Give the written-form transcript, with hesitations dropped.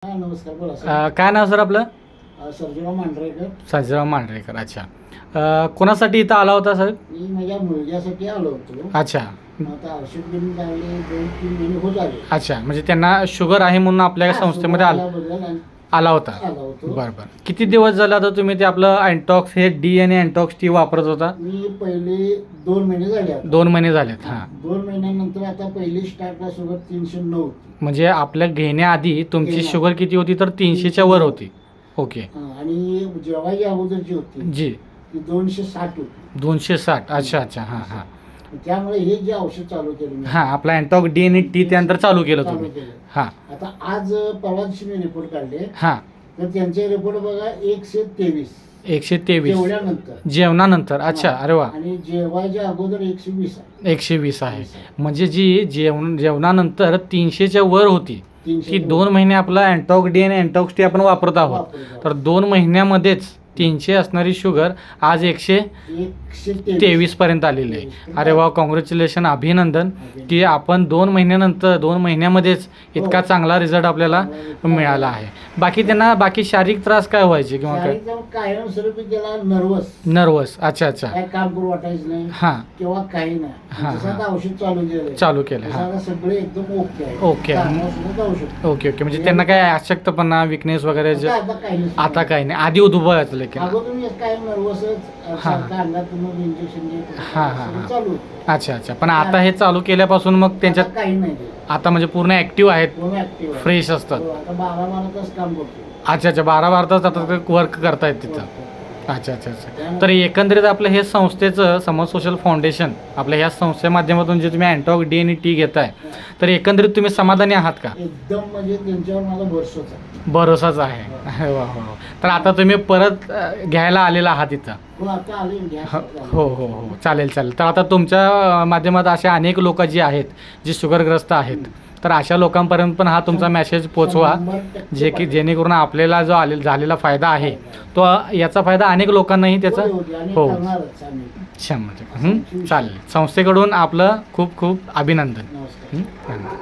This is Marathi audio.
हा नमस्कार, बोला सर. काय नाव सर आपलं? सर्जेराव मांढरेकर. सर्जेराव मांढरेकर. अच्छा. कोणासाठी इथं आला होता सर? मी माझ्या मुलग्यासाठी आलो होतो. अच्छा. आता औषध घेऊन लागले 2-3 महिने होत आले. अच्छा, म्हणजे त्यांना शुगर आहे म्हणून आपल्या संस्थेमध्ये आला होता. आला होतो. बरं बरं. किती दिवस झाला आता तुम्ही ते आपलं अँटॉक्स हे डी आणि अँटॉक्स टी वापरत होता? मी पहिले 2 महिने झाले आता. 2 महिने झालेत. हां. 2 महिन्यानंतर आता पहिली स्टार्टला शुगर 309 होती. म्हणजे आपल्या घेण्याआधी तुमची शुगर किती होती? तर 300च्या वर होती. ओके. आणि जेव्हाही अगोदरची होती जी. ती 260 होती. 260. अच्छा अच्छा. हां हां. त्यामुळे हे जे औषध चालू केलं मी, हां, आपला अँटॉक्स डी आणि टी त्यानंतर चालू केलं चालू तुम्ही. केलं. हां आता आज परवा दिवशी मी रिपोर्ट काढले, हां. तर त्यांचे रिपोर्ट बघा 123 123 जेवल्यानंतर. जेवणानंतर. अच्छा. अरे वा. आणि जेवायच्या अगोदर 120 आहे. 120 आहे. म्हणजे जी जेवणानंतर 300च्या वर होती, 300 ती 2 महिने आपला अँटॉक्स डी आणि अँटॉक्स टी आपण वापरत आहोत. तर 2 महिन्यामध्येच 300 असणारी शुगर आज 123 पर्यंत आलेली आहे. अरे वा, कॉंग्रॅच्युलेशन, अभिनंदन की आपण 2 महिन्यानंतर 2 महिन्यामध्येच इतका चांगला रिझल्ट आपल्याला मिळाला आहे. बाकी त्यांना बाकी शारीरिक त्रास काय व्हायचे किंवा काय? कायमस्वरूपी त्याला नर्वस. अच्छा अच्छा. काय काम करू वाटायचं नाही हां. किंवा काही हां, नाही. जसं आता औषध चालू केलं. जसं हां. आता सगळे एकदम ओके आहे. ओके. कामावर सुद्धा जाऊ शकतो. Okay okay. म्हणजे त्यांना काय अशक्तपणा, विकनेस वगैरे आता काही नाही. आता काही नाही. आधी उद्भवायचं की अगोदर मी काय नर्वसच हां. अंगातून इंजेक्शन हां, हां, हां. चालू होतं. अच्छा अच्छा. पण आता हे चालू केल्यापासून मग त्यांच्यात आता काही नाही. आता म्हणजे पूर्ण ऍक्टिव्ह आहेत, पूर्ण ऍक्टिव्ह आहे. फ्रेश असतात. हो, आता 12 तास काम करतो. अच्छा अच्छा. 12 तास आता वर्क करतायत तिथं. अच्छा अच्छा अच्छा. तर एकंदरीत आपलं हे संस्थेचं समज सोशल फाउंडेशन आपल्या ह्या संस्थेच्या माध्यमातून जे तुम्ही अँटॉक्स डी आणि टी घेताय, तर एकंदरीत तुम्ही समाधानी आहात का? एकदम म्हणजे त्यांच्यावर माझा भरोसाच आहे. भरोसाच आहे. वा वा. तर आता तुम्ही परत घ्यायला आलेला आहात इथं? हो, आता आले घ्या. हो हो हो. चालेल चालेल. तर आता तुमच्या माध्यमात असे अनेक लोक जी आहेत, जे शुगरग्रस्त आहेत, तर अशा लोकांपर्यंत पण हा तुमचा मेसेज पोचवा, जे की जेणेकरून आपल्याला जो झालेला फायदा आहे तो याचा फायदा अनेक लोकांनाही त्याचा हो 100%. चालेल. संस्थेकडून आपलं खूप खूप अभिनंदन. नमस्कार. धन्यवाद.